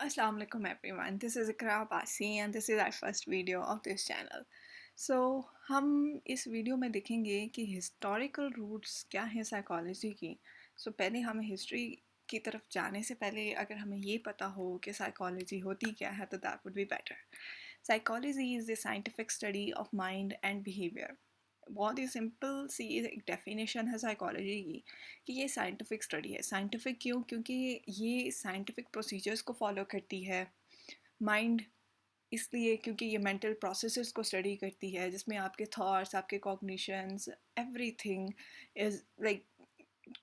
Assalamu alaikum everyone. This is Ikra Abbasi and this is our first video of this channel. So हम इस video में देखेंगे कि historical roots क्या हैं साइकोलॉजी की. पहले हमें हिस्ट्री की तरफ जाने से पहले अगर हमें ये पता हो कि साइकोलॉजी होती क्या है तो that would be better. Psychology is the scientific study of mind and behaviour. बहुत ही सिंपल सी एक डेफिनेशन है साइकोलॉजी की कि ये साइंटिफिक स्टडी है. साइंटिफिक क्यों? क्योंकि ये साइंटिफिक प्रोसीजर्स को फॉलो करती है. माइंड इसलिए क्योंकि ये मेंटल प्रोसेसेस को स्टडी करती है जिसमें आपके थॉट्स, आपके कॉग्निशंस, एवरीथिंग इज़ लाइक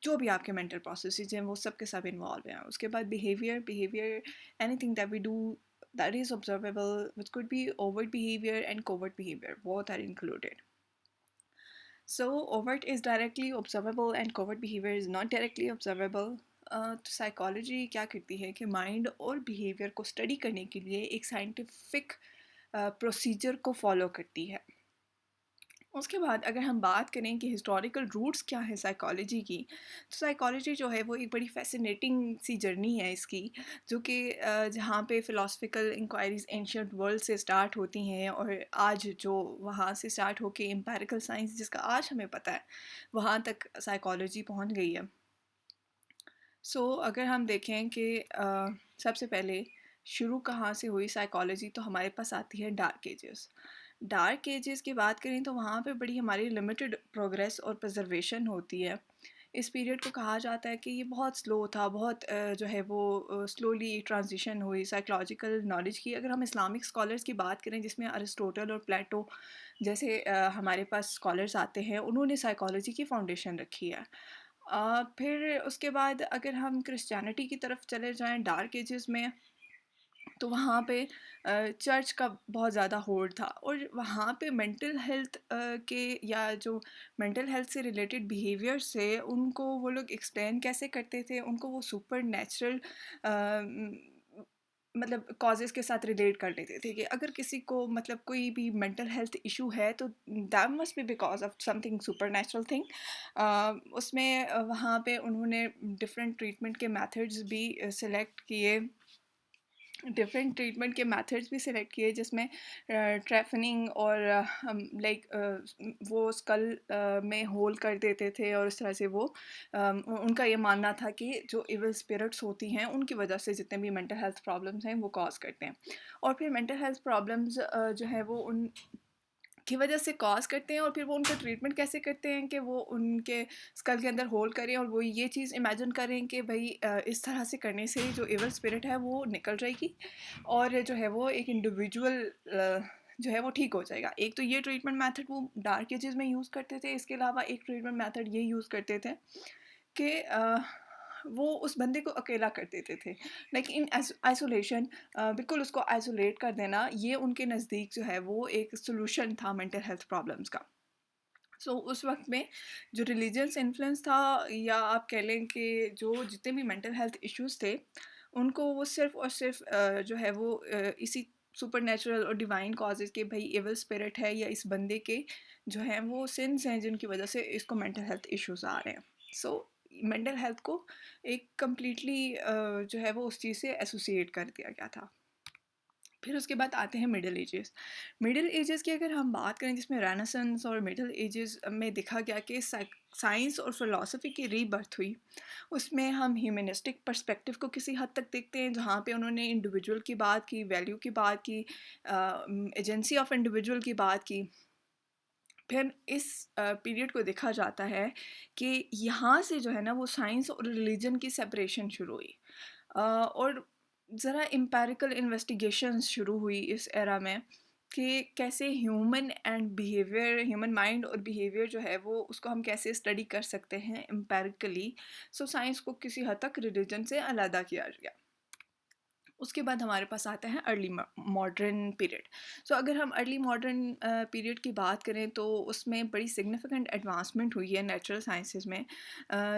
जो भी आपके मेंटल प्रोसेसेस हैं वो सब के सब इन्वॉल्व हैं. उसके बाद behaviour anything that we do that is observable, which could be overt behavior and covert behavior, both are included. So overt is directly observable and covert behavior is not directly observable. तो psychology क्या करती है कि mind और behaviour को study करने के लिए एक साइंटिफिक प्रोसीजर को फॉलो करती है. उसके बाद अगर हम बात करें कि हिस्टोरिकल रूट्स क्या है साइकोलॉजी की, तो साइकोलॉजी जो है वो एक बड़ी फैसिनेटिंग सी जर्नी है इसकी, जो कि जहाँ पे फ़िलासफ़िकल इंक्वायरीज़ एंशिएंट वर्ल्ड से स्टार्ट होती हैं और आज जो वहाँ से स्टार्ट होके एम्पिरिकल साइंस जिसका आज हमें पता है वहाँ तक साइकोलॉजी पहुँच गई है. अगर हम देखें कि सबसे पहले शुरू कहाँ से हुई साइकोलॉजी, तो हमारे पास आती है डार्क एजेस. डार्क एजेस की बात करें तो वहाँ पे बड़ी हमारी लिमिटेड प्रोग्रेस और प्रिजर्वेशन होती है. इस पीरियड को कहा जाता है कि ये बहुत स्लो था, बहुत जो है वो स्लोली ट्रांजिशन हुई साइकोलॉजिकल नॉलेज की. अगर हम इस्लामिक स्कॉलर्स की बात करें जिसमें अरिस्टोटल और प्लेटो जैसे हमारे पास स्कॉलर्स आते हैं, उन्होंने साइकोलॉजी की फाउंडेशन रखी है. फिर उसके बाद अगर हम क्रिश्चियनिटी की तरफ चले जाएं डार्क एजेस में, तो वहाँ पे चर्च का बहुत ज़्यादा होल्ड था और वहाँ पे मेंटल हेल्थ के या जो मेंटल हेल्थ से रिलेटेड बिहेवियर से उनको वो लोग एक्सप्लेन कैसे करते थे, उनको वो सुपर नेचुरल मतलब कॉजेज़ के साथ रिलेट कर लेते थे कि अगर किसी को मतलब कोई भी मेंटल हेल्थ इशू है तो that must be because of something super natural thing. उसमें वहाँ पे उन्होंने डिफरेंट ट्रीटमेंट के मेथड्स भी सिलेक्ट किए, डिफरेंट ट्रीटमेंट के मेथड्स भी सिलेक्ट किए जिसमें ट्रैफनिंग और लाइक वो स्कल में होल कर देते थे और इस तरह से वो उनका ये मानना था कि जो इविल स्पिरिट्स होती हैं उनकी वजह से जितने भी मेंटल हेल्थ प्रॉब्लम्स हैं वो कॉज करते हैं. और फिर मेंटल हेल्थ प्रॉब्लम्स जो है वो उन की वजह से कॉज करते हैं और फिर वो उनका ट्रीटमेंट कैसे करते हैं कि वो उनके स्कल के अंदर होल करें और वो ये चीज़ इमेजिन करें कि भाई इस तरह से करने से जो इवल स्पिरिट है वो निकल जाएगी और जो है वो एक इंडिविजुअल जो है वो ठीक हो जाएगा. एक तो ये ट्रीटमेंट मेथड वो डार्क एजेस में यूज़ करते थे. इसके अलावा एक ट्रीटमेंट मेथड ये यूज़ करते थे कि वो उस बंदे को अकेला कर देते थे, लाइक इन आइसोलेशन. बिल्कुल उसको आइसोलेट कर देना ये उनके नज़दीक जो है वो एक सोल्यूशन था मेंटल हेल्थ प्रॉब्लम्स का. उस वक्त में जो रिलीजियस इन्फ्लुएंस था या आप कह लें कि जो जितने भी मेंटल हेल्थ इश्यूज थे उनको वो सिर्फ और सिर्फ जो है वो इसी सुपर नेचुरल और डिवाइन कॉजेज़ के भाई एविल स्पिरिट है या इस बंदे के जो हैं वो सिंस हैं जिनकी वजह से इसको मेंटल हेल्थ इश्यूज आ रहे हैं. मेंटल हेल्थ को एक कम्प्लीटली जो है वो उस चीज़ से एसोसिएट कर दिया गया था. फिर उसके बाद आते हैं मिडिल एजेस. मिडिल एजेस की अगर हम बात करें जिसमें रेनेसेंस और मिडिल एजेस में देखा गया कि साइंस और फिलॉसफी की रीबर्थ हुई. उसमें हम ह्यूमनिस्टिक पर्सपेक्टिव को किसी हद तक देखते हैं जहाँ पे उन्होंने इंडिविजुअल की बात की, वैल्यू की बात की, एजेंसी ऑफ इंडिविजुअल की बात की. फिर इस पीरियड को देखा जाता है कि यहाँ से जो है ना वो साइंस और रिलीजन की सेपरेशन शुरू हुई. और ज़रा एम्पिरिकल इन्वेस्टिगेशंस शुरू हुई इस एरा में कि कैसे ह्यूमन माइंड और बिहेवियर जो है वो उसको हम कैसे स्टडी कर सकते हैं एम्पिरिकली. साइंस को किसी हद तक रिलीजन से अलहदा किया गया. उसके बाद हमारे पास आता है अर्ली मॉडर्न पीरियड. अगर हम अर्ली मॉडर्न पीरियड की बात करें तो उसमें बड़ी सिग्निफिकेंट एडवांसमेंट हुई है नेचुरल साइंसेज में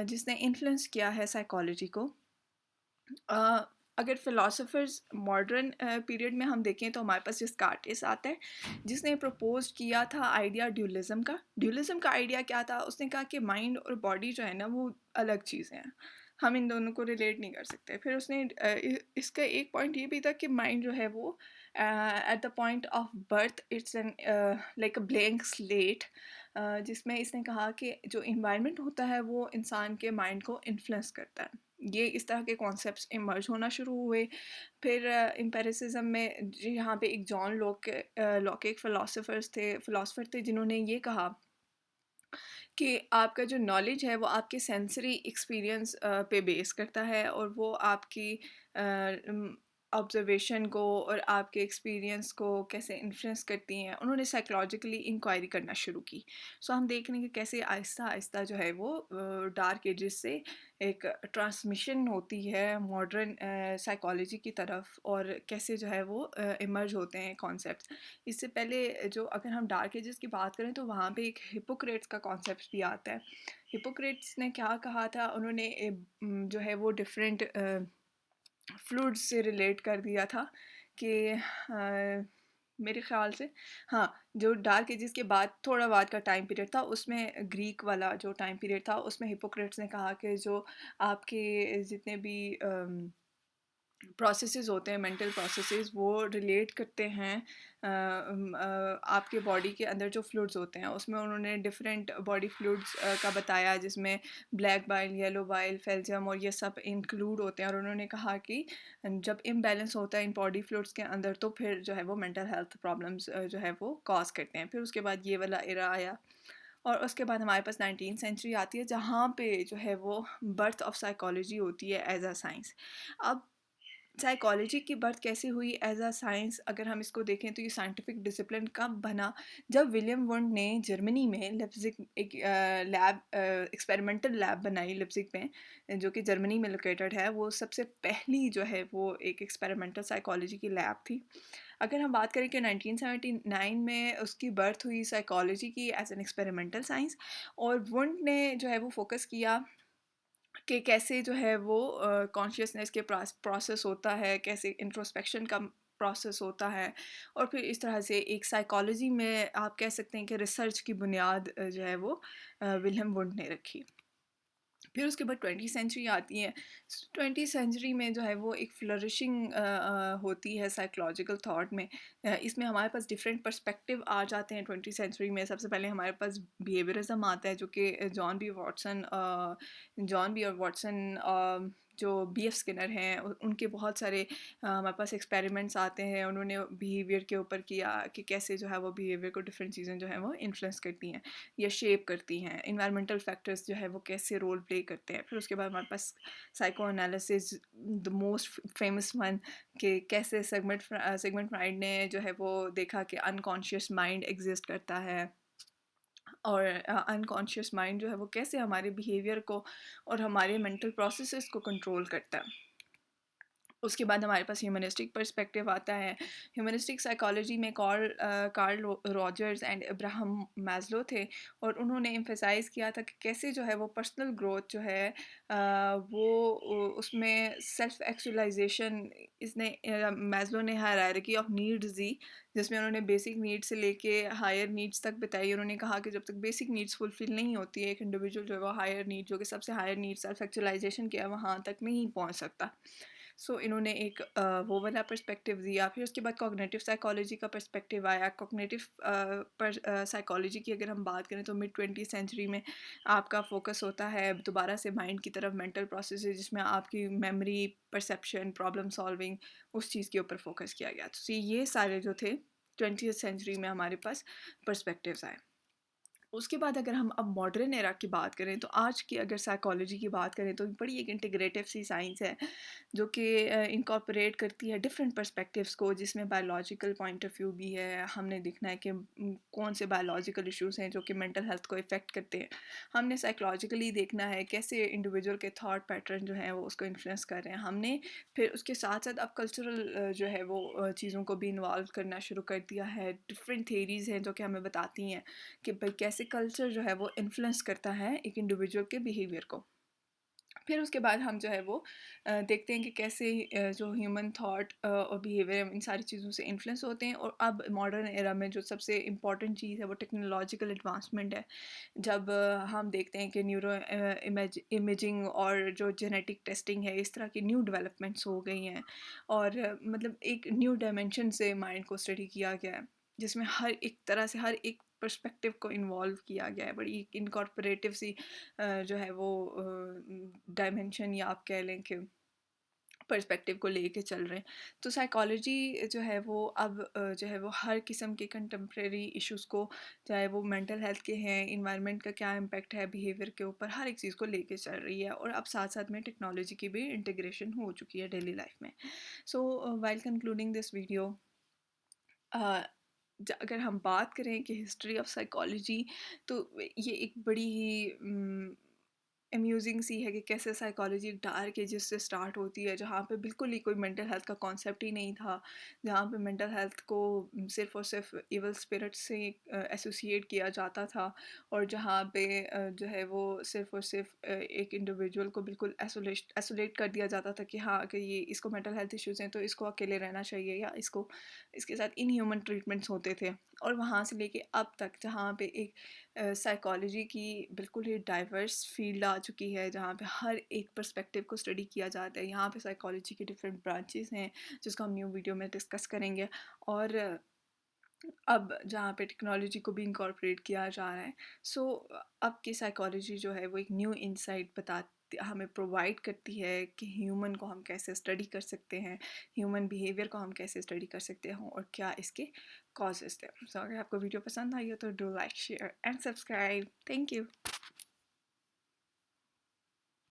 जिसने इन्फ्लुएंस किया है साइकोलॉजी को. अगर फ़िलासफ़र्स मॉडर्न पीरियड में हम देखें तो हमारे पास डिस्कार्टिस आता है जिसने प्रपोज किया था आइडिया ड्यूलिज़म का. ड्यूलिज़म का आइडिया क्या था? उसने कहा कि माइंड और बॉडी जो है ना वो अलग चीज़ें हैं. हम इन दोनों को रिलेट नहीं कर सकते। फिर उसने इसका एक पॉइंट ये भी था कि माइंड जो है वो at the point of birth it's an like a blank slate, जिसमें इसने कहा कि जो इन्वायरमेंट होता है वो इंसान के माइंड को इन्फ्लुएंस करता है। ये इस तरह के कॉन्सेप्ट्स इमर्ज होना शुरू हुए। फिर एम्पिरिसिज्म में जी यहाँ पे एक जॉन लॉक एक फिलोसोफर थे जिन्होंने ये कहा कि आपका जो नॉलेज है वो आपके सेंसरी एक्सपीरियंस पे बेस करता है, और वो आपकी ऑब्जर्वेशन को और आपके एक्सपीरियंस को कैसे इन्फ्लुएंस करती हैं। उन्होंने साइकोलॉजिकली इंक्वायरी करना शुरू की। सो हम देख रहे हैं कि कैसे आहिस्ता आहिस्ता जो है वो डार्क एजेस से एक ट्रांसमिशन होती है मॉडर्न साइकोलॉजी की तरफ, और कैसे जो है वो इमर्ज होते हैं कॉन्सेप्ट्स। इससे पहले जो अगर हम डार्क एजेस की बात करें तो वहाँ पे एक हिपोक्रेट्स का कॉन्सेप्ट भी आता है। हिपोक्रेट्स ने क्या कहा था, उन्होंने जो है वो डिफरेंट फ्लूइड्स से रिलेट कर दिया था कि मेरे ख़्याल से हाँ, जो डार्क एजेस के बाद थोड़ा बाद का टाइम पीरियड था उसमें ग्रीक वाला जो टाइम पीरियड था उसमें हिपोक्रेट्स ने कहा कि जो आपके जितने भी प्रोसेसेस होते हैं, मेंटल प्रोसेसेस, वो रिलेट करते हैं आपके बॉडी के अंदर जो फ्लूइड्स होते हैं उसमें उन्होंने डिफरेंट बॉडी फ्लूइड्स का बताया, जिसमें ब्लैक बाइल, येलो बाइल, फेल्जियम और ये सब इंक्लूड होते हैं। और उन्होंने कहा कि जब इम्बैलेंस होता है इन बॉडी फ्लूइड्स के अंदर तो फिर जो है वो मेंटल हेल्थ प्रॉब्लम्स जो है वो कॉज करते हैं। फिर उसके बाद ये वाला एरा आया, और उसके बाद हमारे पास 19th सेंचुरी आती है जहाँ पे जो है वो बर्थ ऑफ साइकोलॉजी होती है एज अ साइंस। अब साइकोलॉजी की बर्थ कैसे हुई एज अ साइंस, अगर हम इसको देखें तो ये साइंटिफिक डिसिप्लिन कब बना, जब विलियम वुंड ने जर्मनी में लिप्जिग एक लैब एक्सपेरिमेंटल लैब बनाई लिप्जिग में, जो कि जर्मनी में लोकेटेड है। वो सबसे पहली जो है वो एक एक्सपेरिमेंटल साइकोलॉजी की लैब थी। अगर हम बात करें कि 1979 में उसकी बर्थ हुई साइकोलॉजी की एज एन एक्सपेरिमेंटल साइंस, और वुंड ने जो है वो फोकस किया कि कैसे जो है वो कॉन्शियसनेस के प्रोसेस होता है, कैसे इंट्रोस्पेक्शन का प्रोसेस होता है, और फिर इस तरह से एक साइकोलॉजी में आप कह सकते हैं कि रिसर्च की बुनियाद जो है वो विलियम वुंड ने रखी। फिर उसके बाद 20वीं सेंचुरी आती है। 20वीं सेंचुरी में जो है वो एक फ्लरिशिंग होती है साइकोलॉजिकल थॉट में। इसमें हमारे पास डिफरेंट पर्सपेक्टिव आ जाते हैं 20वीं सेंचुरी में। सबसे पहले हमारे पास बिहेवियरिज्म आता है, जो कि जॉन बी और वाटसन जो बी एफ स्किनर हैं उनके बहुत सारे हमारे पास एक्सपेरिमेंट्स आते हैं। उन्होंने बिहेवियर के ऊपर किया कि कैसे जो है वो बिहेवियर को डिफरेंट चीज़ें जो है वो इन्फ्लुएंस करती हैं या शेप करती हैं। इन्वायरमेंटल फैक्टर्स जो है वो कैसे रोल प्ले करते हैं। फिर उसके बाद हमारे पास psychoanalysis, the most famous one, कि कैसे सेगमेंट फ्राइड ने जो है वो देखा कि अनकॉन्शियस माइंड एग्जिस्ट करता है, और अनकॉन्शियस माइंड जो है वो कैसे हमारे बिहेवियर को और हमारे मेंटल प्रोसेसेस को कंट्रोल करता है। उसके बाद हमारे पास ह्यूमनिस्टिक पर्सपेक्टिव आता है। ह्यूमनिस्टिक साइकोलॉजी में Karl Rogers and Abraham Maslow थे, और उन्होंने एम्फेसाइज़ किया था कि कैसे जो है वो पर्सनल ग्रोथ जो है उसमें सेल्फ एक्चुअलाइजेशन, इसने मैस्लो ने हायरार्की ऑफ नीड्स दी, जिसमें उन्होंने बेसिक नीड्स से लेके हायर नीड्स तक बताई। उन्होंने कहा कि जब तक बेसिक नीड्स फुलफिल नहीं होती है, एक इंडिविजुअल जो है वो हायर नीड, जो कि सबसे हायर नीड सेल्फ एक्चुअलाइजेशन किया, वहाँ तक नहीं पहुँच सकता। सो इन्होंने एक वो वाला पर्सपेक्टिव दिया। फिर उसके बाद कॉग्निटिव साइकोलॉजी का पर्सपेक्टिव आया। कॉग्निटिव पर साइकोलॉजी की अगर हम बात करें तो मिड 20वीं सेंचुरी में आपका फोकस होता है दोबारा से माइंड की तरफ, मेंटल प्रोसेसेस, जिसमें आपकी मेमोरी, परसेप्शन, प्रॉब्लम सॉल्विंग, उस चीज़ के ऊपर फोकस किया गया। तो ये सारे जो थे 20वीं सेंचुरी में हमारे पास पर्सपेक्टिव्स आए। उसके बाद अगर हम अब मॉडर्न एरा की बात करें तो आज की अगर साइकोलॉजी की बात करें तो बड़ी एक इंटीग्रेटिव सी साइंस है, जो कि इनकॉर्पोरेट करती है डिफरेंट पर्सपेक्टिव्स को, जिसमें बायोलॉजिकल पॉइंट ऑफ व्यू भी है। हमने देखना है कि कौन से बायोलॉजिकल इश्यूज हैं जो कि मेंटल हेल्थ को इफ़ेक्ट करते हैं। हमने साइकोलॉजिकली देखना है कैसे इंडिविजुअल के थॉट पैटर्न जो हैं वो उसको इन्फ्लुएंस कर रहे हैं। हमने फिर उसके साथ साथ अब कल्चरल जो है वो चीज़ों को भी इन्वॉल्व करना शुरू कर दिया है। डिफरेंट थेरीज़ हैं जो कि हमें बताती हैं कि भाई कैसे कल्चर जो है वो इन्फ्लुएंस करता है एक इंडिविजुअल के बिहेवियर को। फिर उसके बाद हम जो है वो देखते हैं कि कैसे जो ह्यूमन थॉट और बिहेवियर इन सारी चीज़ों से इन्फ्लुएंस होते हैं। और अब मॉडर्न एरा में जो सबसे इम्पॉर्टेंट चीज़ है वो टेक्नोलॉजिकल एडवांसमेंट है। जब हम देखते हैं कि न्यूरो इमेजिंग और जो जेनेटिक टेस्टिंग है, इस तरह की न्यू डेवलपमेंट्स हो गई हैं। और मतलब एक न्यू डायमेंशन से माइंड को स्टडी किया गया है, जिसमें हर एक तरह से हर एक पर्सपेक्टिव को इन्वॉल्व किया गया है। बड़ी इनकॉर्पोरेटिव सी जो है वो डायमेंशन, या आप कह लें कि पर्सपेक्टिव को लेके चल रहे हैं। तो साइकोलॉजी जो है वो अब जो है वो हर किस्म के कंटेम्प्रेरी इश्यूज़ को, चाहे वो मेंटल हेल्थ के हैं, इन्वायरमेंट का क्या इम्पैक्ट है बिहेवियर के ऊपर, हर एक चीज़ को लेके चल रही है। और अब साथ साथ में टेक्नोलॉजी की भी इंटीग्रेशन हो चुकी है डेली लाइफ में। So while concluding this video, अगर हम बात करें कि हिस्ट्री ऑफ साइकोलॉजी, तो ये एक बड़ी ही अम्यूजिंग सी है कि कैसे साइकोलॉजी एक डार्क एजेस से स्टार्ट होती है, जहाँ पे बिल्कुल ही कोई मेंटल हेल्थ का कॉन्सेप्ट ही नहीं था। जहाँ पे मेंटल हेल्थ को सिर्फ और सिर्फ इवल स्पिरिट से एसोसिएट किया जाता था। और जहाँ पे जो है वो सिर्फ और सिर्फ एक इंडिविजुअल को बिल्कुल एसोलेट कर दिया जाता था कि हाँ, अगर ये इसको मेंटल हेल्थ इश्यूज़ हैं तो इसको अकेले रहना चाहिए, या इसको इसके साथ इनह्यूमन ट्रीटमेंट्स होते थे। और वहाँ से लेके अब तक जहाँ पे एक साइकोलॉजी की बिल्कुल ही डाइवर्स फील्ड आ चुकी है, जहाँ पे हर एक पर्सपेक्टिव को स्टडी किया जाता है। यहाँ पे साइकोलॉजी के डिफरेंट ब्रांचेस हैं, जिसको हम न्यू वीडियो में डिस्कस करेंगे। और अब जहाँ पे टेक्नोलॉजी को भी इंकॉर्पोरेट किया जा रहा है। सो अब की साइकोलॉजी जो है वो एक न्यू इंसाइट हमें प्रोवाइड करती है कि ह्यूमन को हम कैसे स्टडी कर सकते हैं, ह्यूमन बिहेवियर को हम कैसे स्टडी कर सकते हैं, और क्या इसके कॉजेज़ थे। सो अगर आपको वीडियो पसंद आई हो तो do like, share and subscribe. Thank you.